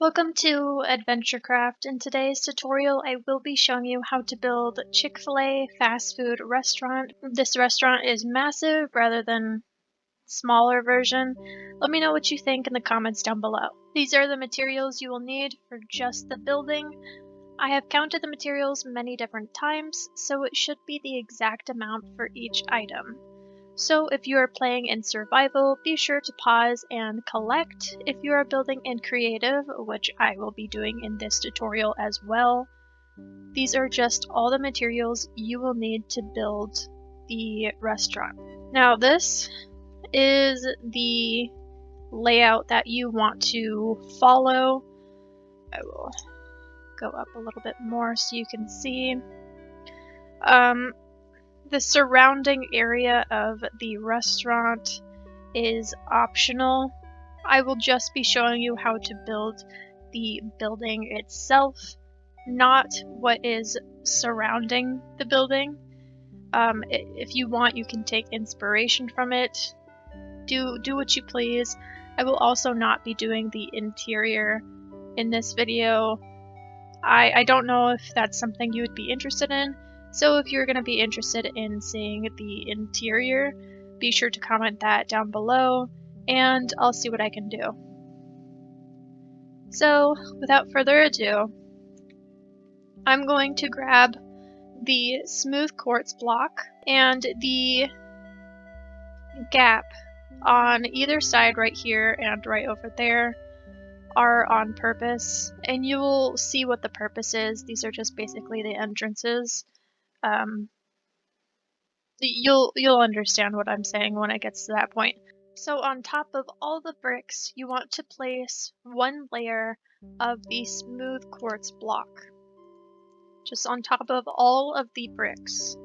Welcome to AdventureCraft. In today's tutorial, I will be showing you how to build Chick-Fil-A fast food restaurant. This restaurant is massive rather than smaller version. Let me know what you think in the comments down below. These are the materials you will need for just the building. I have counted the materials many different times, so it should be the exact amount for each item. So if you are playing in survival, be sure to pause and collect. If you are building in creative, which I will be doing in this tutorial as well, these are just all the materials you will need to build the restaurant. Now this is the layout that you want to follow. I will go up a little bit more so you can see. The surrounding area of the restaurant is optional. I will just be showing you how to build the building itself, not what is surrounding the building. If you want, you can take inspiration from it. Do what you please. I will also not be doing the interior in this video. I don't know if that's something you would be interested in. So if you're going to be interested in seeing the interior, be sure to comment that down below, and I'll see what I can do. So without further ado, I'm going to grab the smooth quartz block, and the gap on either side right here and right over there are on purpose, and you will see what the purpose is. These are just basically the entrances. You'll understand what I'm saying when it gets to that point. So on top of all the bricks, you want to place one layer of the smooth quartz block. Just on top of all of the bricks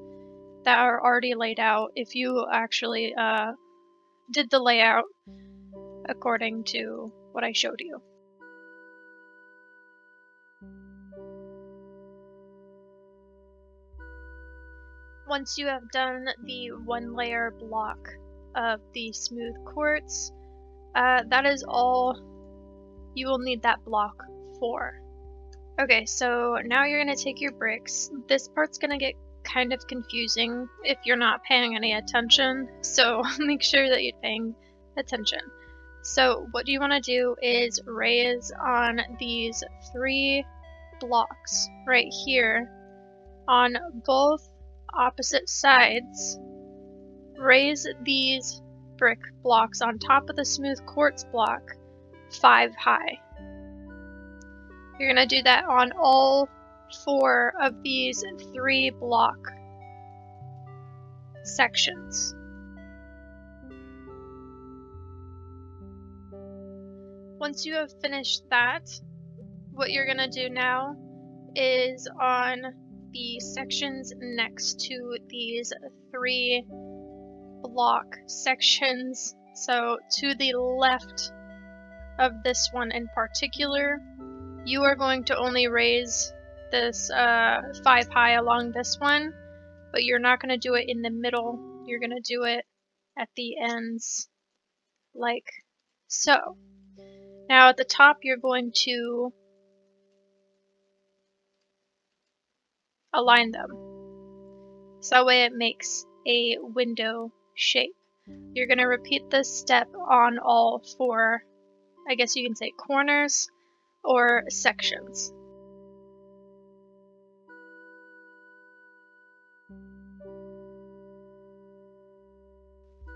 that are already laid out, if you actually did the layout according to what I showed you. Once you have done the one layer block of the smooth quartz, that is all you will need that block for. Okay, so now you're going to take your bricks. This part's going to get kind of confusing if you're not paying any attention, so make sure that you're paying attention. So what you want to do is raise on these 3 blocks right here on both opposite sides. Raise these brick blocks on top of the smooth quartz block 5 high. You're going to do that on all 4 of these 3 block sections. Once you have finished that, what you're going to do now is on the sections next to these 3 block sections, so to the left of this one in particular, you are going to only raise this 5 high along this one, but you're not going to do it in the middle. You're going to do it at the ends like so. Now at the top you're going to align them, so that way it makes a window shape. You're going to repeat this step on all 4, I guess you can say corners or sections.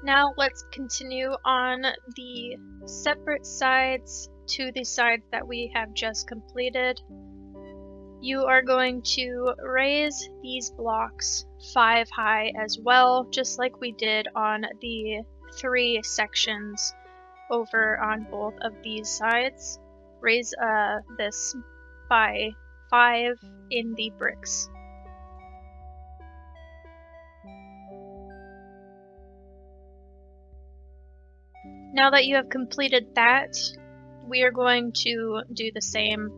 Now let's continue on the separate sides to the sides that we have just completed. You are going to raise these blocks 5 high as well, just like we did on the 3 sections over on both of these sides. Raise this by 5 in the bricks. Now that you have completed that, we are going to do the same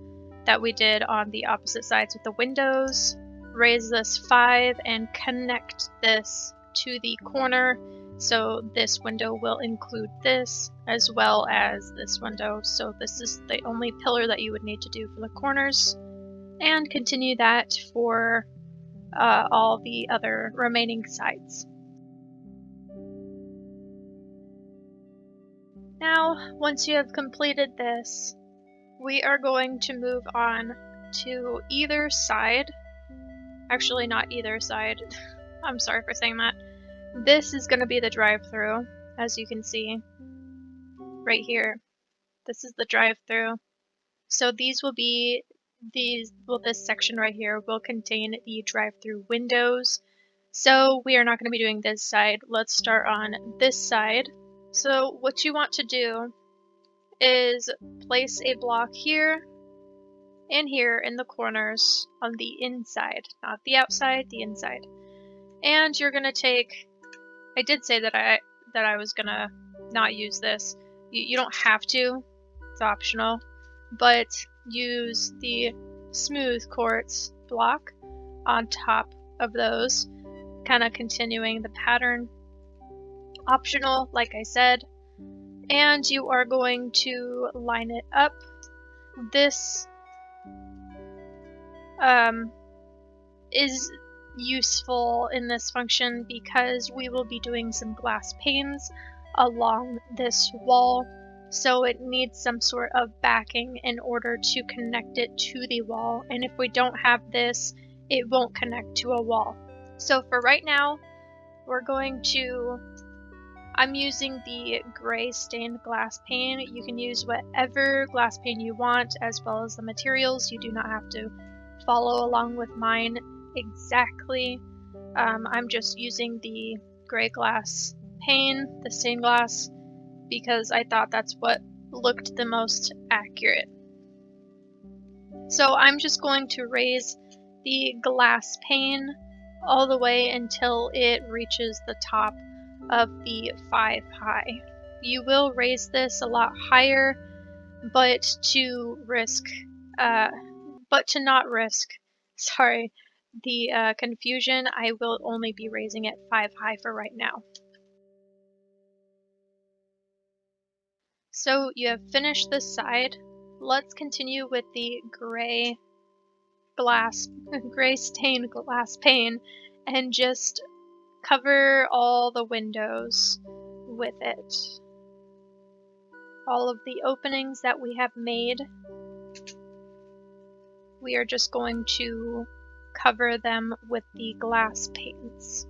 that we did on the opposite sides with the windows. Raise this 5 and connect this to the corner So this window will include this as well as this window. So this is the only pillar that you would need to do for the corners, and continue that for all the other remaining sides. Now, once you have completed this, we are going to move on to either side. Actually, not either side. I'm sorry for saying that. This is going to be the drive-through, as you can see right here. This is the drive-through. So these will be this section right here will contain the drive-through windows. So we are not going to be doing this side. Let's start on this side. So what you want to do is place a block here and here in the corners on the inside, not the outside, the inside. And you're going to take, I did say that I was going to not use this. You don't have to. It's optional. But use the smooth quartz block on top of those, kind of continuing the pattern. Optional, like I said. And you are going to line it up. This is useful in this function because we will be doing some glass panes along this wall, so it needs some sort of backing in order to connect it to the wall, and if we don't have this, it won't connect to a wall. So for right now, I'm using the gray stained glass pane. You can use whatever glass pane you want, as well as the materials. You do not have to follow along with mine exactly. I'm just using the gray glass pane, the stained glass, because I thought that's what looked the most accurate. So I'm just going to raise the glass pane all the way until it reaches the top of the 5 high. You will raise this a lot higher, but to not risk the confusion, I will only be raising it 5 high for right now. So you have finished this side. Let's continue with the gray stained glass pane and just cover all the windows with it. All of the openings that we have made, we are just going to cover them with the glass panes.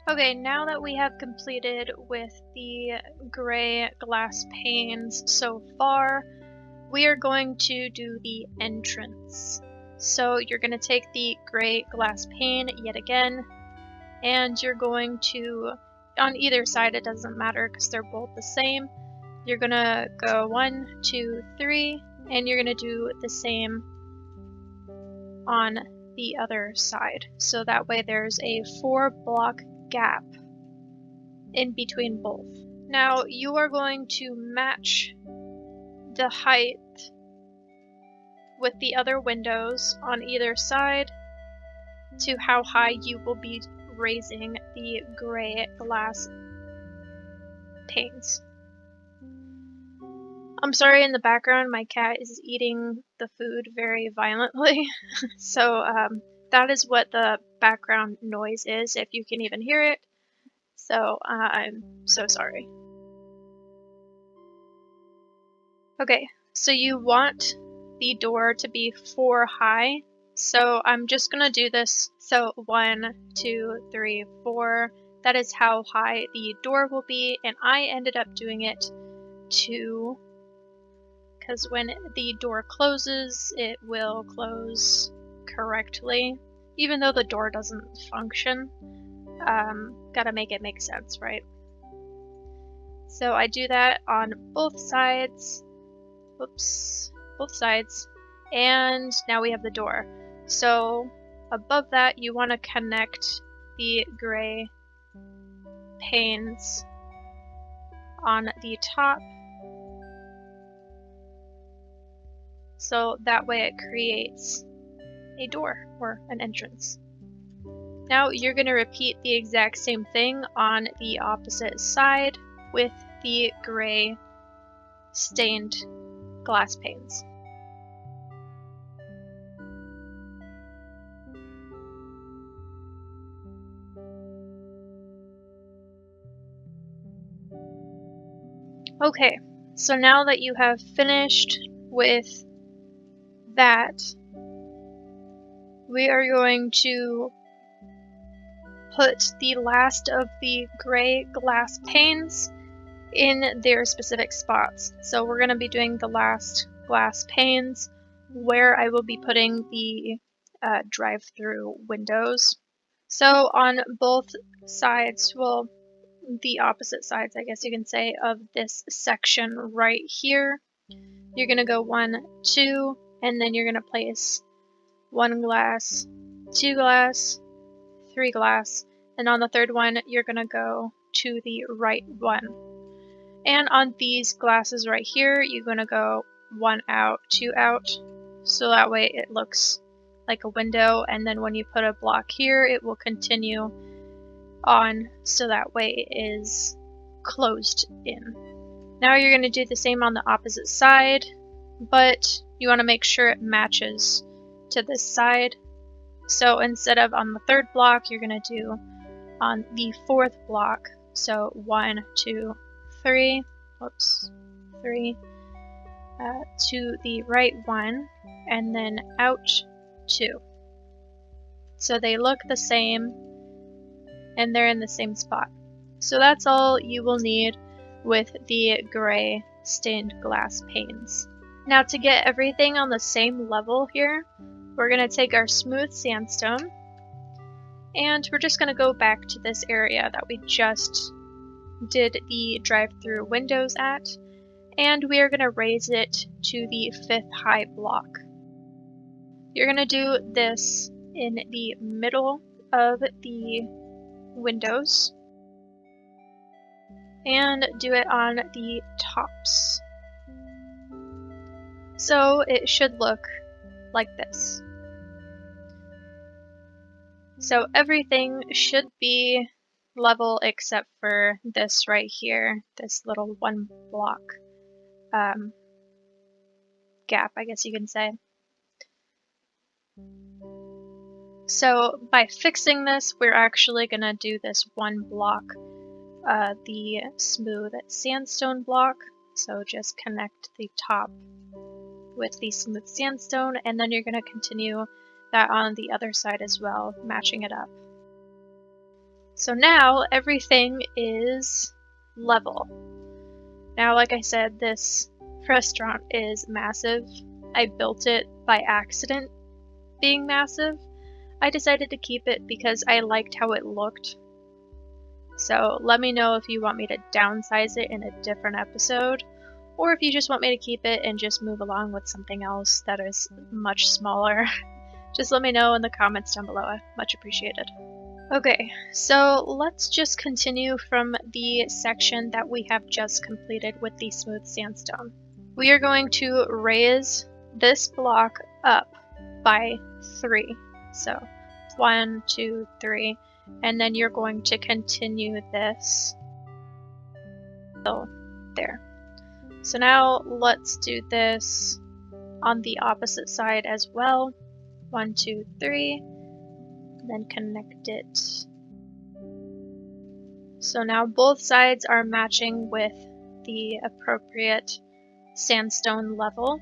Okay, now that we have completed with the gray glass panes so far, we are going to do the entrance. So you're going to take the gray glass pane yet again, and you're going to, on either side, it doesn't matter because they're both the same, you're going to go 1, 2, 3, and you're going to do the same on the other side. So that way there's a 4-block gap in between both. Now you are going to match the height with the other windows on either side to how high you will be raising the gray glass panes. I'm sorry, in the background my cat is eating the food very violently, so that is what the background noise is, if you can even hear it. So I'm so sorry. Okay, so you want the door to be 4 high, so I'm just gonna do this. So 1, 2, 3, 4, that is how high the door will be, and I ended up doing it 2, because when the door closes, it will close correctly, even though the door doesn't function. Gotta make it make sense, right? So I do that on both sides. Oops, both sides. And now we have the door. So above that, you want to connect the gray panes on the top, so that way it creates a door or an entrance. Now you're going to repeat the exact same thing on the opposite side with the gray stained glass panes. Okay, so now that you have finished with that, we are going to put the last of the gray glass panes in their specific spots. So we're going to be doing the last glass panes where I will be putting the drive-through windows. So on both sides, well, the opposite sides, I guess you can say, of this section right here, you're going to go 1, 2, and then you're going to place 1 glass, 2 glass, 3 glass, and on the third one, you're going to go to the right one. And on these glasses right here, you're going to go 1 out, 2 out, so that way it looks like a window, and then when you put a block here, it will continue on, so that way it is closed in. Now you're going to do the same on the opposite side, but you want to make sure it matches to this side. So instead of on the third block, you're going to do on the fourth block. So 1, 2, 3, whoops, 3, to the right one, and then out 2. So they look the same, and they're in the same spot. So that's all you will need with the gray stained glass panes. Now to get everything on the same level here, we're going to take our smooth sandstone, and we're just going to go back to this area that we just did the drive-through windows at, and we are going to raise it to the 5th high block. You're going to do this in the middle of the windows and do it on the tops. So it should look like this. So everything should be level except for this right here, this little 1 block gap, I guess you can say. So by fixing this, we're actually going to do this 1 block, the smooth sandstone block. So just connect the top with the smooth sandstone, and then you're going to continue that on the other side as well, matching it up. So now everything is level. Now, like I said, this restaurant is massive. I built it by accident being massive. I decided to keep it because I liked how it looked. So let me know if you want me to downsize it in a different episode, or if you just want me to keep it and just move along with something else that is much smaller. Just let me know in the comments down below. Much appreciated. Okay, so let's just continue from the section that we have just completed with the smooth sandstone. We are going to raise this block up by 3. So 1, 2, 3, and then you're going to continue this. So there. So now let's do this on the opposite side as well. 1, 2, 3, then connect it. So now both sides are matching with the appropriate sandstone level.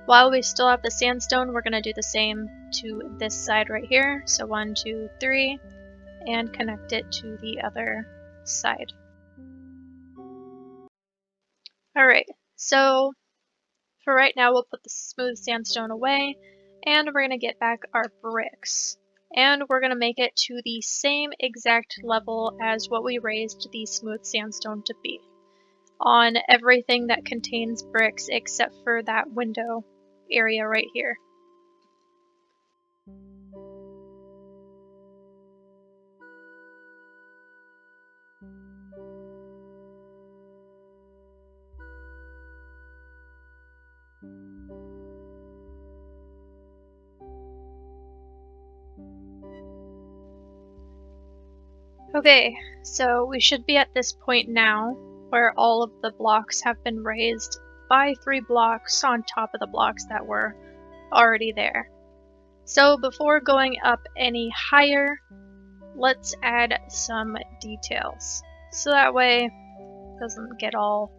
While we still have the sandstone, we're going to do the same to this side right here. So 1, 2, 3, and connect it to the other side. Alright, so for right now we'll put the smooth sandstone away, and we're going to get back our bricks. And we're going to make it to the same exact level as what we raised the smooth sandstone to be, on everything that contains bricks except for that window area right here. Okay, so we should be at this point now where all of the blocks have been raised by 3 blocks on top of the blocks that were already there. So before going up any higher, let's add some details, so that way it doesn't get all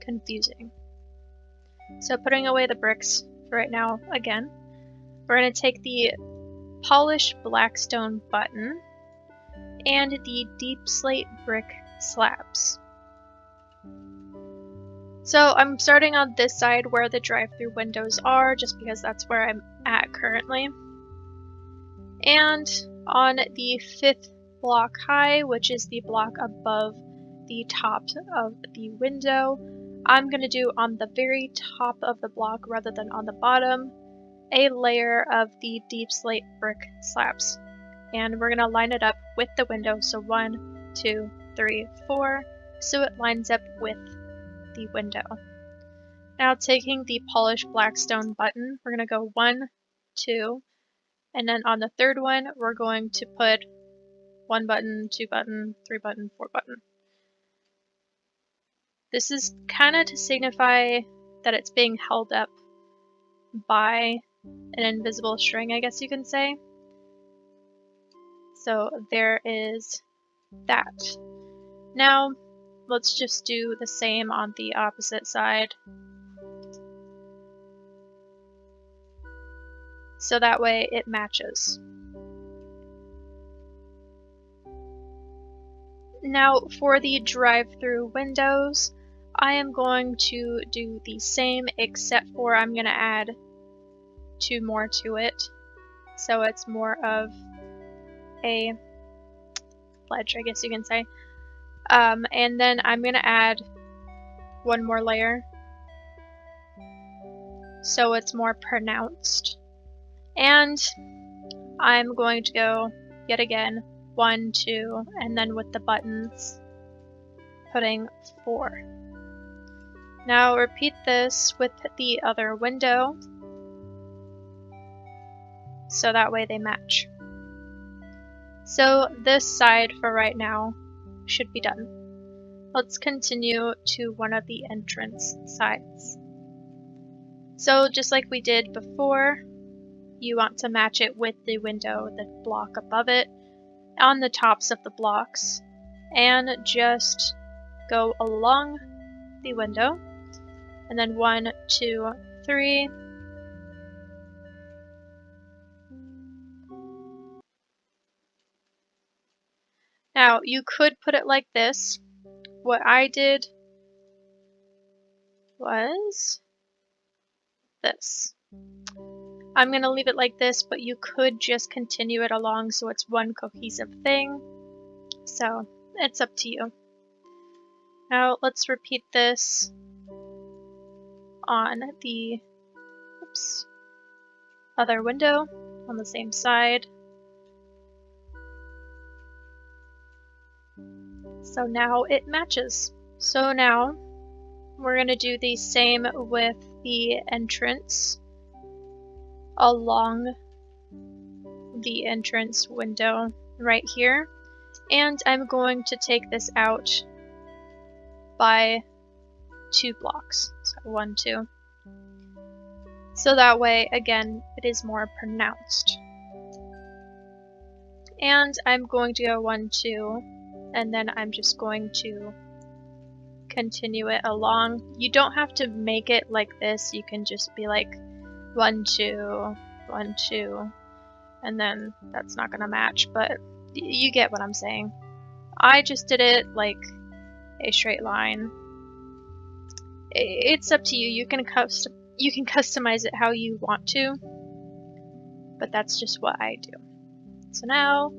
confusing. So putting away the bricks for right now again, we're going to take the polished blackstone button and the deep slate brick slabs. So I'm starting on this side where the drive-through windows are, just because that's where I'm at currently. And on the 5th block high, which is the block above the top of the window, I'm going to do on the very top of the block rather than on the bottom, a layer of the deep slate brick slabs. And we're going to line it up with the window, so 1, 2, 3, 4, so it lines up with the window. Now taking the polished blackstone button, we're going to go 1, 2, and then on the 3rd one, we're going to put 1 button, 2 button, 3 button, 4 button. This is kind of to signify that it's being held up by an invisible string, I guess you can say. So there is that. Now, let's just do the same on the opposite side. So that way it matches. Now for the drive-through windows, I am going to do the same, except for I'm going to add 2 more to it. So it's more of a ledge, I guess you can say. And then I'm going to add 1 more layer, so it's more pronounced. And I'm going to go yet again 1, 2, and then with the buttons, putting 4. Now repeat this with the other window, so that way they match. So this side for right now should be done. Let's continue to one of the entrance sides. So just like we did before, you want to match it with the window, the block above it, on the tops of the blocks, and just go along the window, and then 1, 2, 3. Now you could put it like this. What I did was this. I'm going to leave it like this, but you could just continue it along so it's one cohesive thing. So it's up to you. Now let's repeat this on the other window on the same side. So now it matches. So now we're going to do the same with the entrance along the entrance window right here. And I'm going to take this out by 2 blocks. So 1, 2. So that way, again, it is more pronounced. And I'm going to go 1, 2, and then I'm just going to continue it along. You don't have to make it like this. You can just be like 1, 2, 1, 2, and then that's not gonna match, but you get what I'm saying. I just did it like a straight line. It's up to you. You can customize it how you want to, but that's just what I do. So now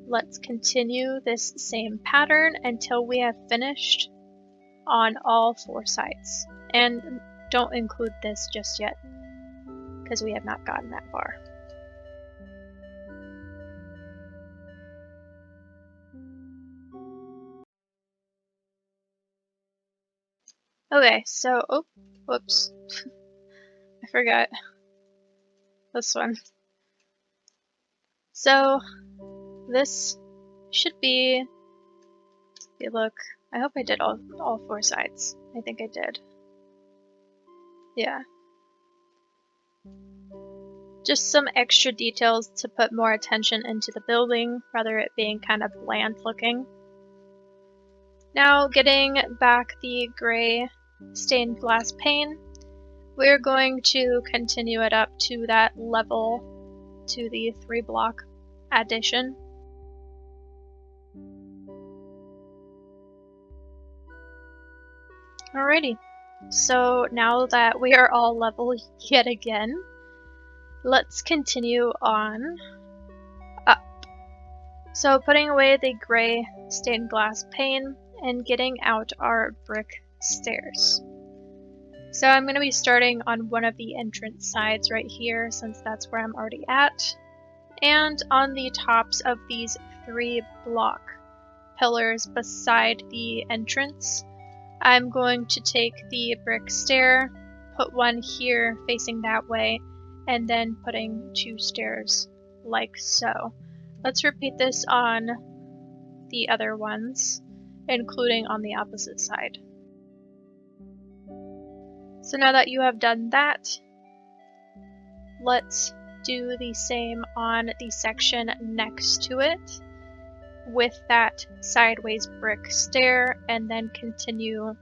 let's continue this same pattern until we have finished on all 4 sides. And don't include this just yet, because we have not gotten that far. Okay, so, oh, whoops, I forgot this one. So, this should be, look, I hope I did all 4 sides. I think I did. Yeah. Just some extra details to put more attention into the building, rather it being kind of bland looking. Now, getting back the gray stained glass pane, we're going to continue it up to that level, to the 3-block addition. Alrighty, so now that we are all level yet again, let's continue on up. So putting away the gray stained glass pane and getting out our brick stairs. So I'm going to be starting on one of the entrance sides right here, since that's where I'm already at. And on the tops of these 3-block pillars beside the entrance, I'm going to take the brick stair, put one here facing that way, and then putting 2 stairs like so. Let's repeat this on the other ones, including on the opposite side. So now that you have done that, let's do the same on the section next to it with that sideways brick stair, and then continue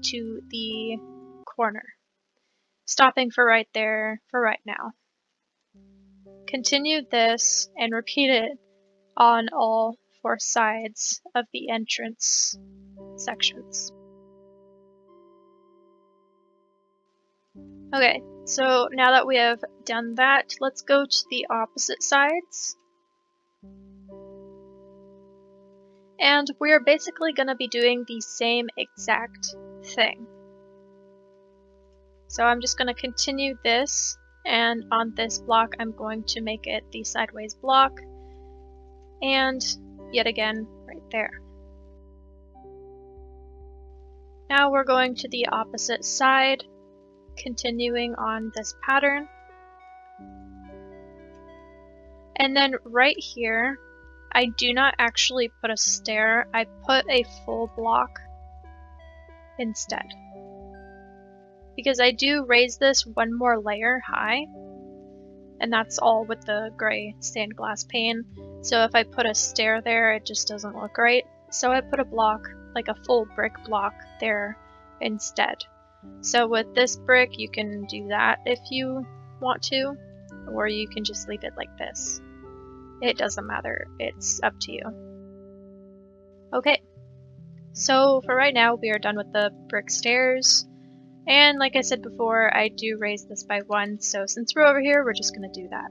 to the corner, stopping for right there for right now. Continue this and repeat it on all 4 sides of the entrance sections. Okay, so now that we have done that, let's go to the opposite sides. And we're basically going to be doing the same exact thing. So I'm just going to continue this, and on this block I'm going to make it the sideways block, and yet again right there. Now we're going to the opposite side, continuing on this pattern. And then right here, I do not actually put a stair, I put a full block instead. Because I do raise this 1 more layer high, and that's all with the gray stained glass pane. So if I put a stair there, it just doesn't look right. So I put a block, like a full brick block there instead. So with this brick, you can do that if you want to, or you can just leave it like this. It doesn't matter, it's up to you. Okay, so for right now, we are done with the brick stairs. And like I said before, I do raise this by 1, so since we're over here, we're just going to do that.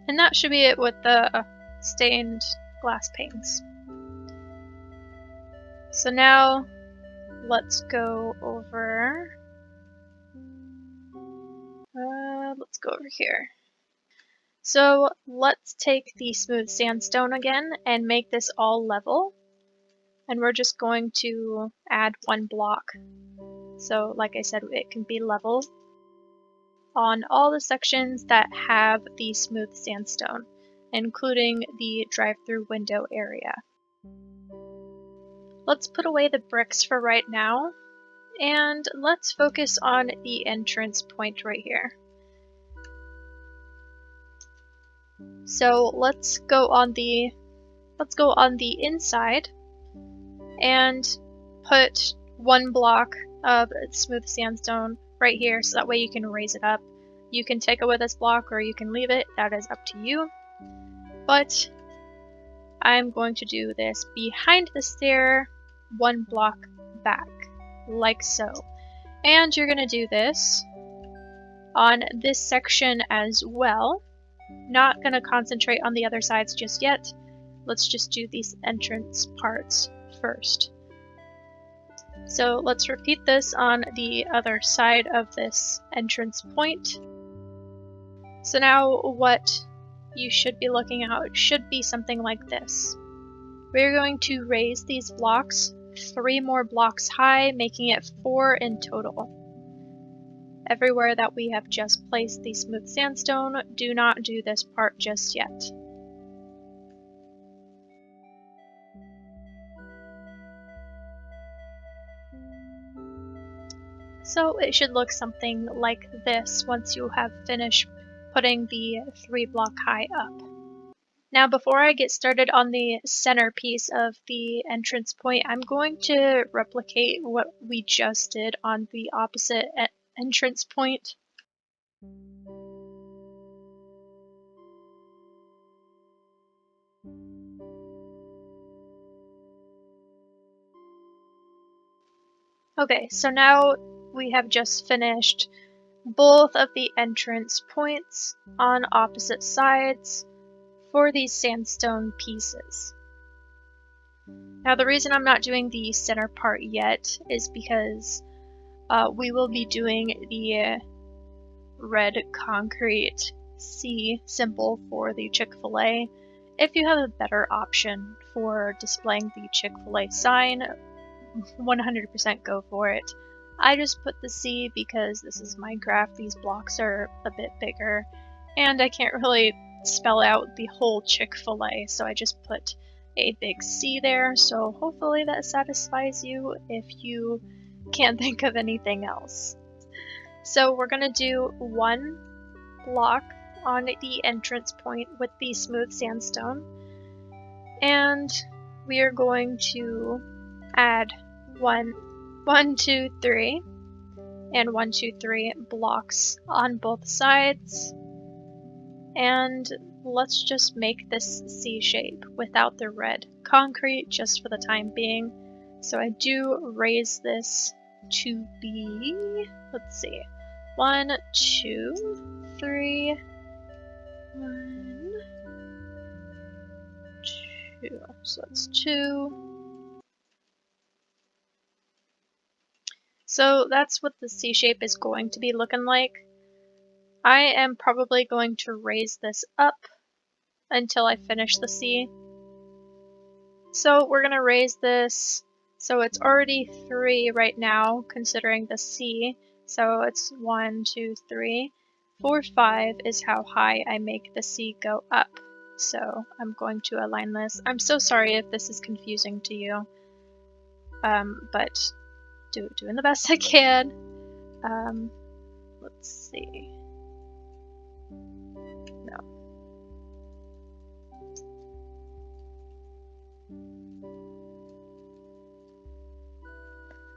And that should be it with the stained glass panes. So now, let's go over... let's go over here. So let's take the smooth sandstone again and make this all level. And we're just going to add 1 block. So like I said, it can be level on all the sections that have the smooth sandstone, including the drive-through window area. Let's put away the bricks for right now, and let's focus on the entrance point right here. So let's go on the inside and put 1 block of smooth sandstone right here, so that way you can raise it up. You can take away this block or you can leave it, that is up to you. But I'm going to do this behind the stair, 1 block back, like so. And you're going to do this on this section as well. Not going to concentrate on the other sides just yet. Let's just do these entrance parts first. So let's repeat this on the other side of this entrance point. So now what you should be looking at should be something like this. We're going to raise these blocks 3 more blocks high, making it 4 in total. Everywhere that we have just placed the smooth sandstone, do not do this part just yet. So it should look something like this once you have finished putting the 3 block high up. Now before I get started on the center piece of the entrance point, I'm going to replicate what we just did on the opposite entrance point. Okay, so now we have just finished both of the entrance points on opposite sides for these sandstone pieces. Now the reason I'm not doing the center part yet is because we will be doing the red concrete C symbol for the Chick-Fil-A. If you have a better option for displaying the Chick-Fil-A sign, 100% go for it. I just put the C because this is Minecraft, these blocks are a bit bigger, and I can't really spell out the whole Chick-Fil-A, so I just put a big C there, so hopefully that satisfies you if you can't think of anything else. So we're going to do 1 block on the entrance point with the smooth sandstone, and we are going to add 1, 2, 3, and 1, 2, 3 blocks on both sides, and let's just make this C shape without the red concrete just for the time being. So I do raise this to be, let's see, 1, 2, 3, 1, 2, so that's 2. So that's what the C shape is going to be looking like. I am probably going to raise this up until I finish the C. So we're going to raise this, so it's already 3 right now considering the C. So it's 1, 2, 3, 4, 5 is how high I make the C go up. So I'm going to align this. I'm so sorry if this is confusing to you, but doing the best I can. Let's see. No.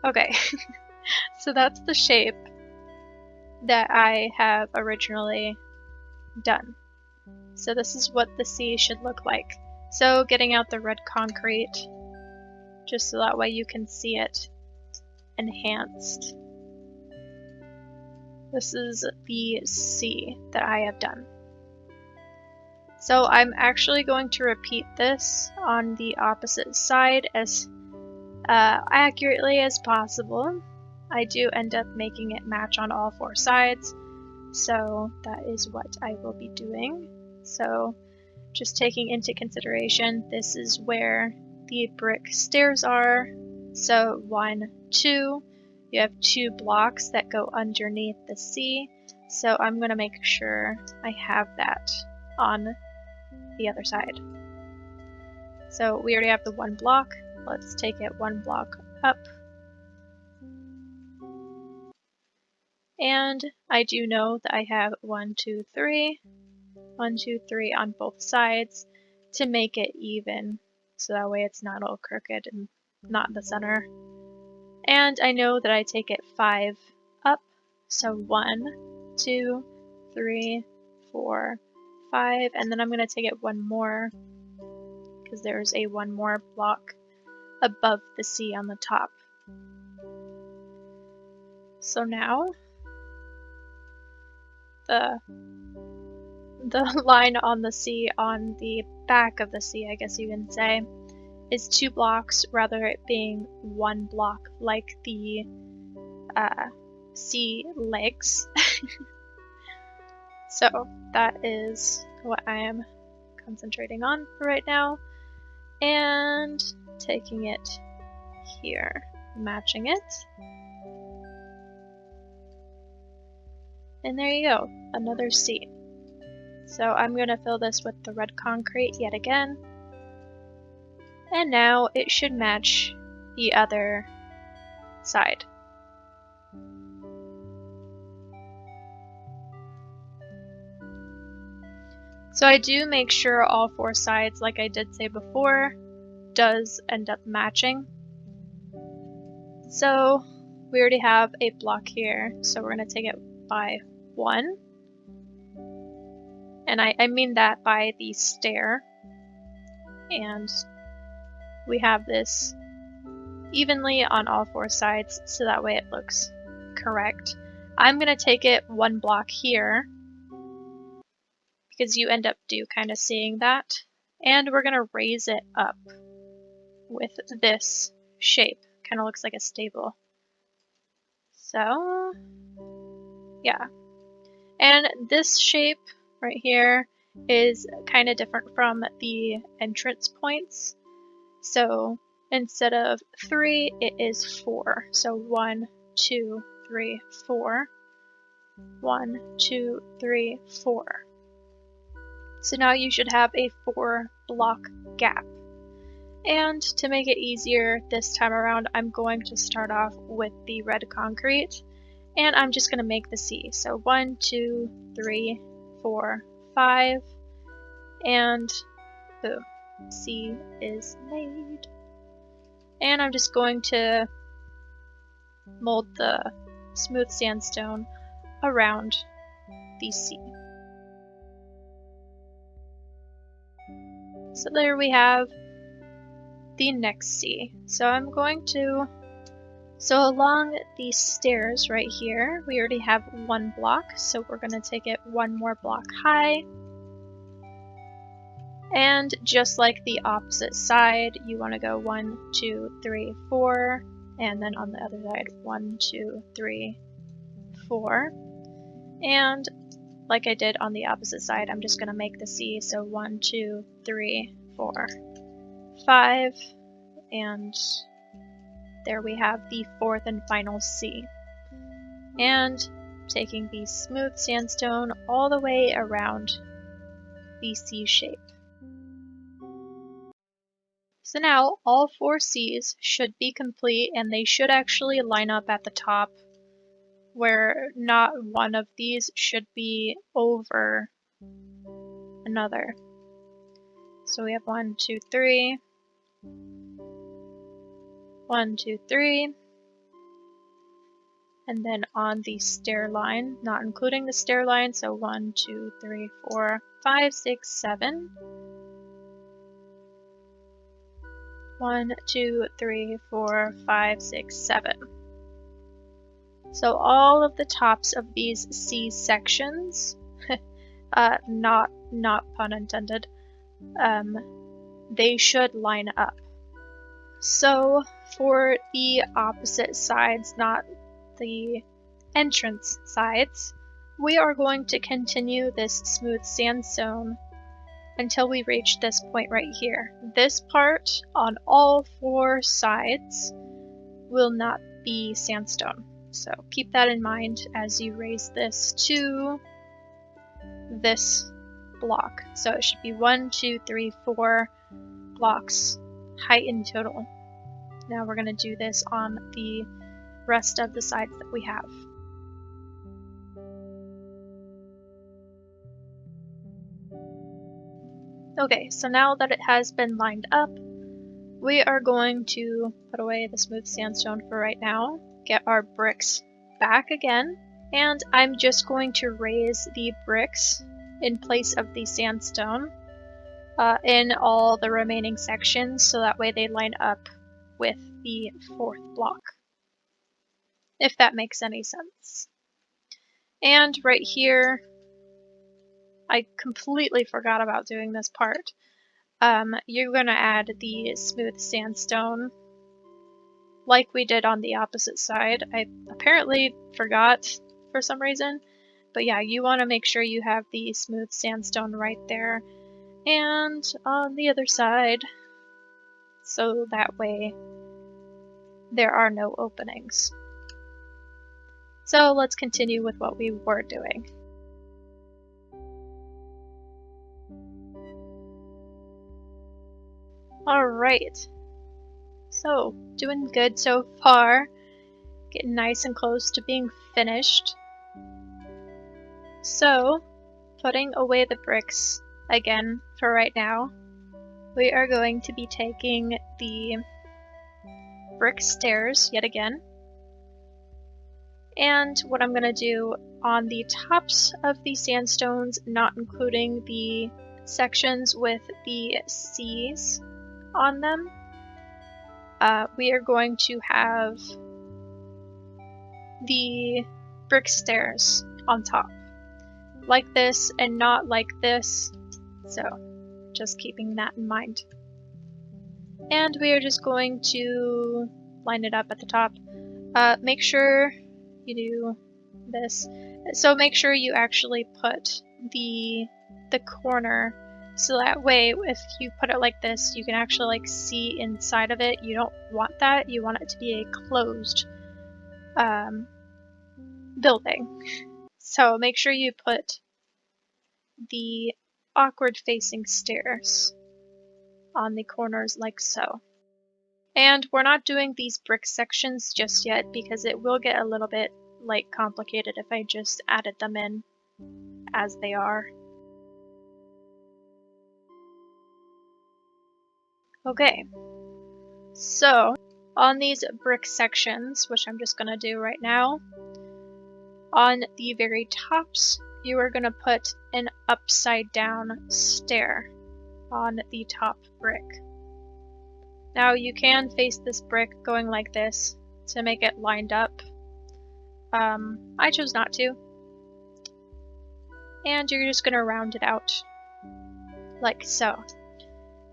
Okay, so that's the shape that I have originally done. So this is what the C should look like. So getting out the red concrete, just so that way you can see it enhanced. This is the C that I have done. So I'm actually going to repeat this on the opposite side as accurately as possible. I do end up making it match on all 4 sides, so that is what I will be doing. So just taking into consideration, this is where the brick stairs are. So 1, 2, you have 2 blocks that go underneath the C, so I'm going to make sure I have that on the other side. So we already have the 1 block, let's take it 1 block up. And I do know that I have 1, 2, 3, 1, 2, 3 on both sides to make it even, so that way it's not all crooked and not in the center. And I know that I take it 5 up, so 1, 2, 3, 4, 5, and then I'm going to take it 1 more, because there's a 1 more block above the C on the top. So now the line on the C, on the back of the C, I guess you can say, is 2 blocks, rather it being 1 block like the C legs. So that is what I am concentrating on for right now, and taking it here, matching it. And there you go, another C. So I'm going to fill this with the red concrete yet again. And now it should match the other side. So I do make sure all four sides, like I did say before, does end up matching. So we already have a block here, so we're going to take it by 1. And I mean that by the stair. And we have this evenly on all four sides, so that way it looks correct. I'm going to take it 1 block here, because you end up kind of seeing that. And we're going to raise it up with this shape. Kind of looks like a stable. So, yeah. And this shape right here is kind of different from the entrance points. So instead of 3, it is 4. So 1, 2, 3, 4. 1, 2, 3, 4. So now you should have a 4 block gap. And to make it easier this time around, I'm going to start off with the red concrete, and I'm just going to make the C. So 1, 2, 3, 4, 5, and boom, C is made. And I'm just going to mold the smooth sandstone around the C. So there we have the next C. So I'm going to, so along these stairs right here, we already have 1 block, so we're going to take it 1 more block high. And just like the opposite side, you want to go 1, 2, 3, 4, and then on the other side, 1, 2, 3, 4. And like I did on the opposite side, I'm just going to make the C, so 1, 2, 3, 4, 5, and there we have the 4th and final C. And taking the smooth sandstone all the way around the C shape. So now all 4 C's should be complete, and they should actually line up at the top, where not one of these should be over another. So we have 1, 2, 3, 1, 2, 3, and then on the stair line, not including the stair line, so 1, 2, 3, 4, 5, 6, 7. 1, 2, 3, 4, 5, 6, 7. So all of the tops of these C sections, not pun intended, they should line up. So for the opposite sides, not the entrance sides, we are going to continue this smooth sandstone until we reach this point right here. This part on all 4 sides will not be sandstone. So keep that in mind as you raise this to this block. So it should be 1, 2, 3, 4 blocks height in total. Now we're going to do this on the rest of the sides that we have. Okay, so now that it has been lined up, we are going to put away the smooth sandstone for right now, get our bricks back again, and I'm just going to raise the bricks in place of the sandstone in all the remaining sections, so that way they line up with the 4th block, if that makes any sense. And right here, I completely forgot about doing this part. You're going to add the smooth sandstone like we did on the opposite side. I apparently forgot for some reason, but yeah, you want to make sure you have the smooth sandstone right there and on the other side, so that way there are no openings. So let's continue with what we were doing. Alright, so doing good so far, getting nice and close to being finished. So, putting away the bricks again for right now, we are going to be taking the brick stairs yet again. And what I'm going to do on the tops of the sandstones, not including the sections with the C's on them, we are going to have the brick stairs on top. Like this and not like this, so just keeping that in mind. And we are just going to line it up at the top. Make sure you do this. So make sure you actually put the corner, so that way if you put it like this, you can actually like see inside of it. You don't want that. You want it to be a closed building. So make sure you put the awkward facing stairs on the corners like so. And we're not doing these brick sections just yet because it will get a little bit like complicated if I just added them in as they are. Okay, so on these brick sections, which I'm just gonna do right now, on the very tops, you are gonna put an upside down stair on the top brick. Now you can face this brick going like this to make it lined up. I chose not to. And you're just going to round it out like so.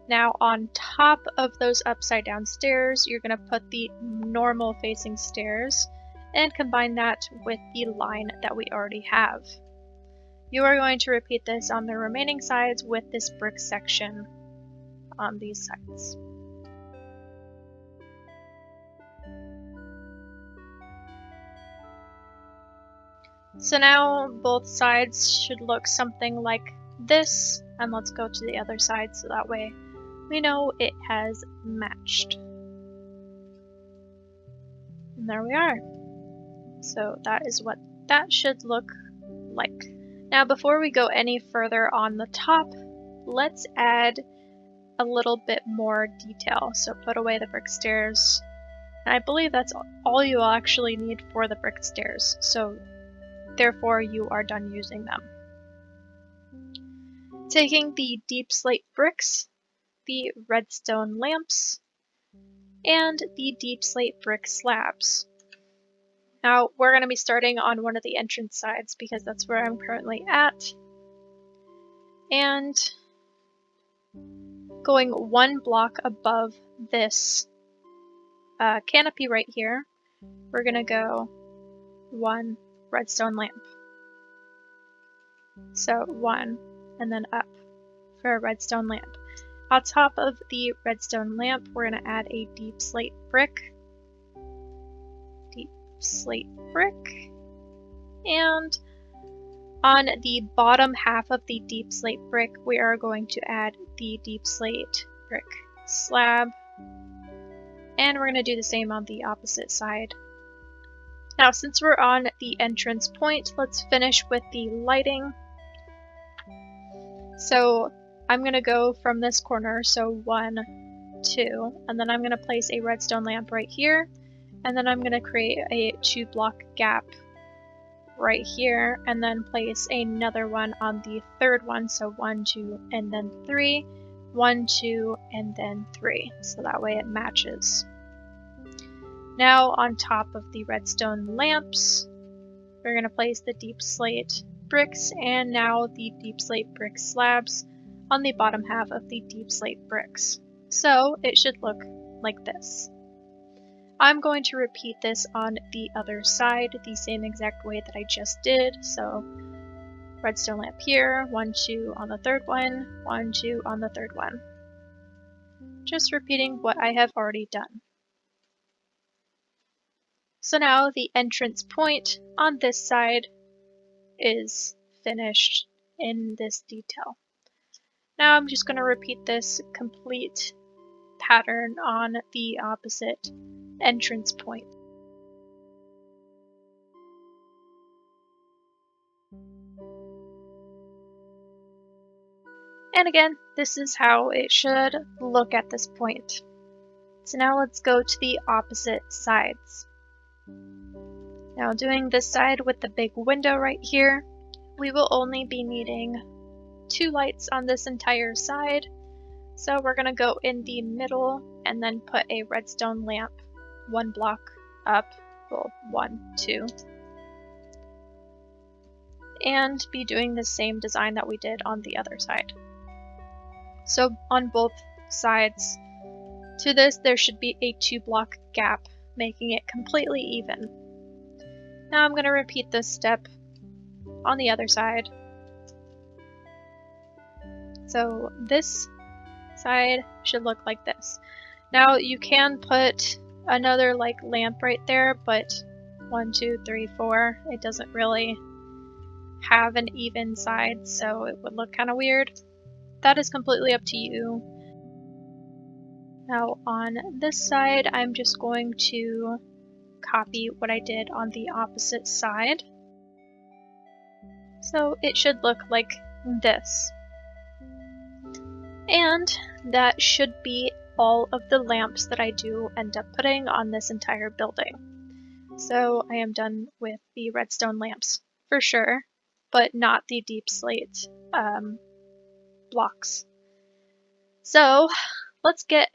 Now on top of those upside down stairs, you're going to put the normal facing stairs and combine that with the line that we already have. You are going to repeat this on the remaining sides with this brick section on these sides. So now both sides should look something like this, and let's go to the other side so that way we know it has matched. And there we are. So that is what that should look like. Now before we go any further on the top, let's add a little bit more detail. So put away the brick stairs. And I believe that's all you will actually need for the brick stairs. So therefore you are done using them. Taking the deep slate bricks, the redstone lamps, and the deep slate brick slabs. Now we're going to be starting on one of the entrance sides because that's where I'm currently at. And going one block above this canopy right here, we're going to go one redstone lamp. So one, and then up for a redstone lamp. On top of the redstone lamp, we're going to add a deep slate brick. Deep slate brick. And on the bottom half of the deep slate brick, we are going to add the deep slate brick slab. And we're going to do the same on the opposite side. Now, since we're on the entrance point, let's finish with the lighting. So I'm going to go from this corner, so 1, 2, and then I'm going to place a redstone lamp right here, and then I'm going to create a 2-block gap right here, and then place another one on the third one, so 1, 2, and then 3, 1, 2, and then 3, so that way it matches. Now on top of the redstone lamps, we're going to place the deep slate bricks and now the deep slate brick slabs on the bottom half of the deep slate bricks. So it should look like this. I'm going to repeat this on the other side the same exact way that I just did. So redstone lamp here, 1, 2 on the third one, 1, 2 on the third one. Just repeating what I have already done. So now the entrance point on this side is finished in this detail. Now I'm just going to repeat this complete pattern on the opposite entrance point. And again, this is how it should look at this point. So now let's go to the opposite sides. Now doing this side with the big window right here, we will only be needing 2 lights on this entire side. So we're going to go in the middle and then put a redstone lamp 1 block up, well 1, 2, and be doing the same design that we did on the other side. So on both sides to this there should be a 2 block gap, making it completely even. Now I'm going to repeat this step on the other side. So this side should look like this. Now you can put another like lamp right there, but 1, 2, 3, 4, it doesn't really have an even side, so it would look kind of weird. That is completely up to you. Now on this side, I'm just going to copy what I did on the opposite side. So it should look like this. And that should be all of the lamps that I do end up putting on this entire building. So I am done with the redstone lamps for sure, but not the deep slate blocks. So let's get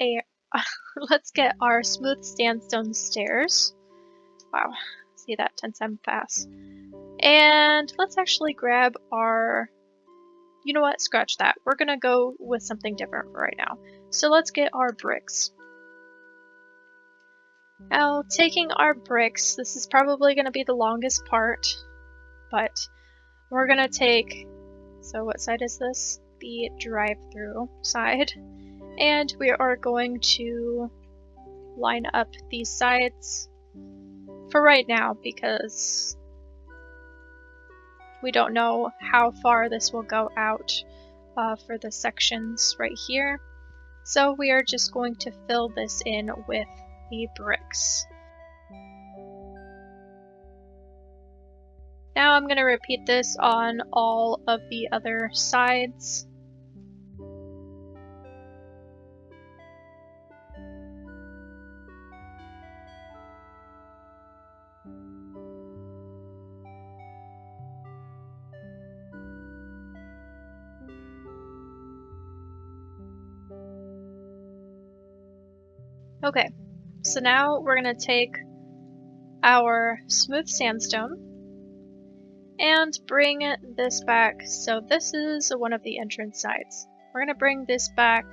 our smooth sandstone stairs. Wow, see that 10 times fast. And let's actually grab our, you know what, scratch that. We're gonna go with something different for right now. So let's get our bricks. Now, taking our bricks, this is probably gonna be the longest part, but we're gonna take, so what side is this? The drive-through side. And we are going to line up these sides for right now because we don't know how far this will go out for the sections right here. So we are just going to fill this in with the bricks. Now I'm going to repeat this on all of the other sides. Okay, so now we're going to take our smooth sandstone and bring this back. So this is one of the entrance sides. We're going to bring this back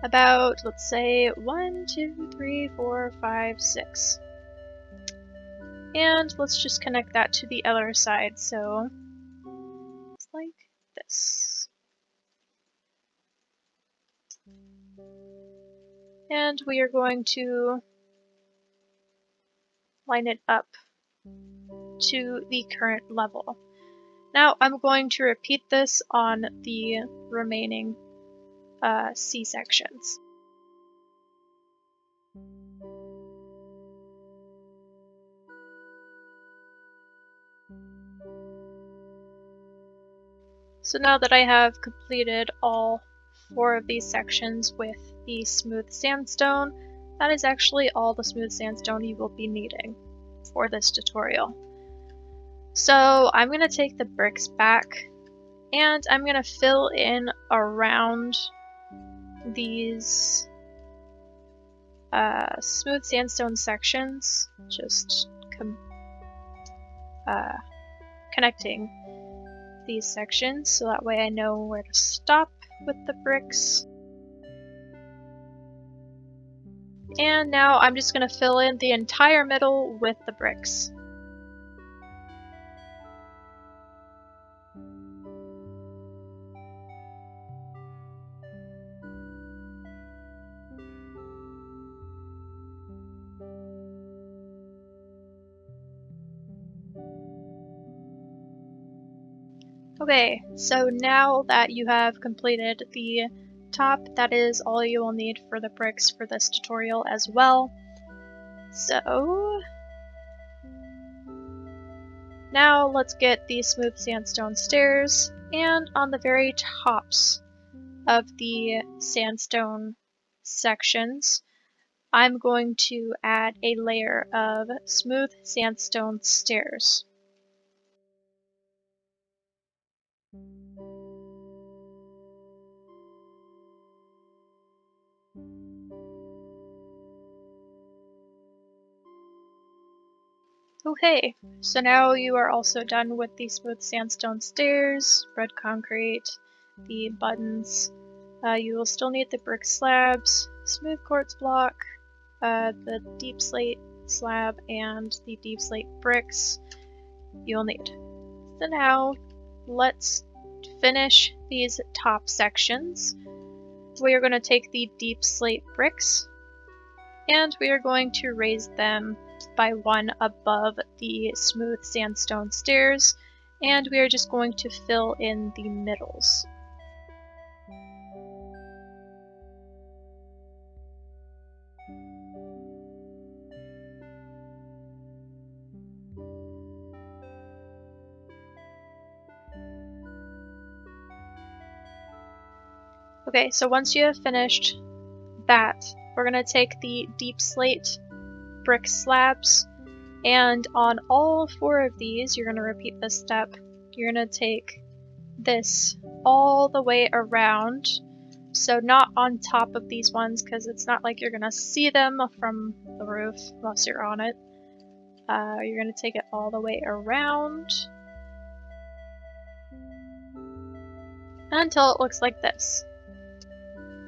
about, let's say, 1, 2, 3, 4, 5, 6. And let's just connect that to the other side. So it's like this. And we are going to line it up to the current level. Now I'm going to repeat this on the remaining C sections. So now that I have completed all 4 of these sections with the smooth sandstone, that is actually all the smooth sandstone you will be needing for this tutorial. So I'm going to take the bricks back and I'm going to fill in around these smooth sandstone sections, just connecting these sections so that way I know where to stop with the bricks. And now I'm just going to fill in the entire middle with the bricks. Okay, so now that you have completed the top, that is all you will need for the bricks for this tutorial as well. So now let's get the smooth sandstone stairs, and on the very tops of the sandstone sections, I'm going to add a layer of smooth sandstone stairs. Okay, so now you are also done with the smooth sandstone stairs, red concrete, the buttons. You will still need the brick slabs, smooth quartz block, the deep slate slab, and the deep slate bricks you'll need. So now let's finish these top sections. We are going to take the deep slate bricks and we are going to raise them by one above the smooth sandstone stairs, and we are just going to fill in the middles. Okay, so once you have finished that, we're going to take the deep slate brick slabs, and on all four of these, you're going to repeat this step. You're going to take this all the way around, so not on top of these ones because it's not like you're going to see them from the roof unless you're on it. You're going to take it all the way around until it looks like this.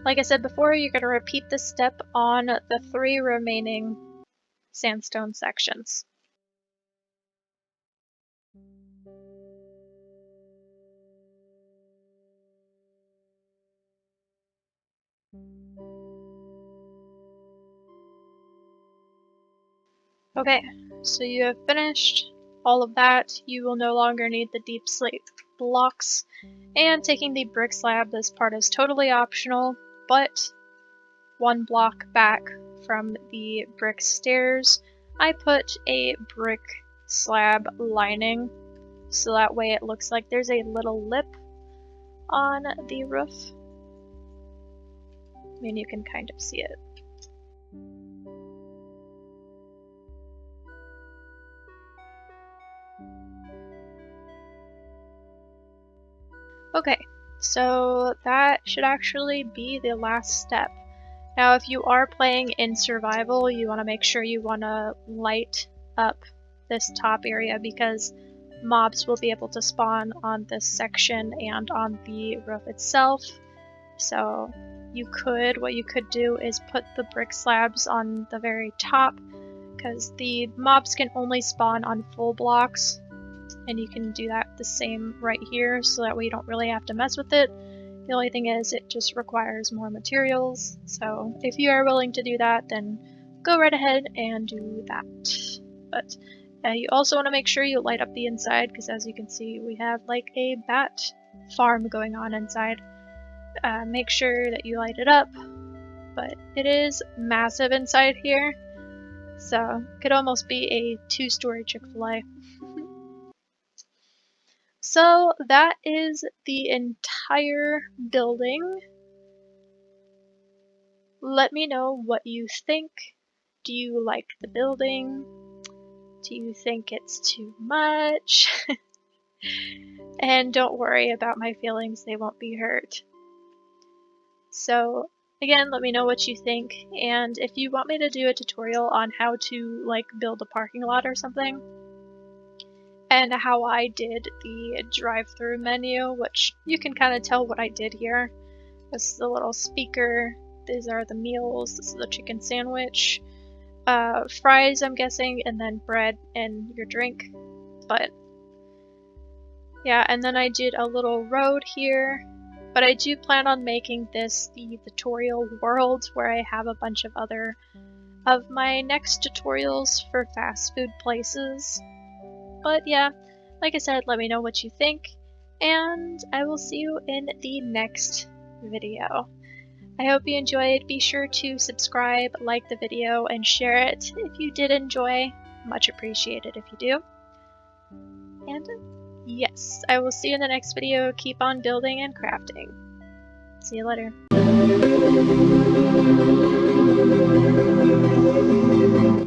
Like I said before, you're going to repeat this step on the 3 remaining sandstone sections. Okay, so you have finished all of that. You will no longer need the deep slate blocks, and taking the brick slab, this part is totally optional, but one block back from the brick stairs, I put a brick slab lining, so that way it looks like there's a little lip on the roof. I mean, you can kind of see it. Okay, so that should actually be the last step. Now, if you are playing in survival, you want to make sure you want to light up this top area because mobs will be able to spawn on this section and on the roof itself. So what you could do is put the brick slabs on the very top because the mobs can only spawn on full blocks, and you can do that the same right here so that way you don't really have to mess with it. The only thing is it just requires more materials, so if you are willing to do that, then go right ahead and do that. But you also want to make sure you light up the inside because as you can see we have like a bat farm going on inside. Make sure that you light it up, but it is massive inside here, so it could almost be a 2-story Chick-Fil-A. So that is the entire building. Let me know what you think. Do you like the building? Do you think it's too much? And don't worry about my feelings, they won't be hurt. So again, let me know what you think, and if you want me to do a tutorial on how to like build a parking lot or something, and how I did the drive-through menu, which you can kind of tell what I did here. This is the little speaker, these are the meals, this is the chicken sandwich, fries I'm guessing, and then bread and your drink. But yeah, and then I did a little road here, but I do plan on making this the tutorial world where I have a bunch of other of my next tutorials for fast food places. But yeah, like I said, let me know what you think, and I will see you in the next video. I hope you enjoyed. Be sure to subscribe, like the video, and share it if you did enjoy. Much appreciated if you do. And yes, I will see you in the next video. Keep on building and crafting. See you later.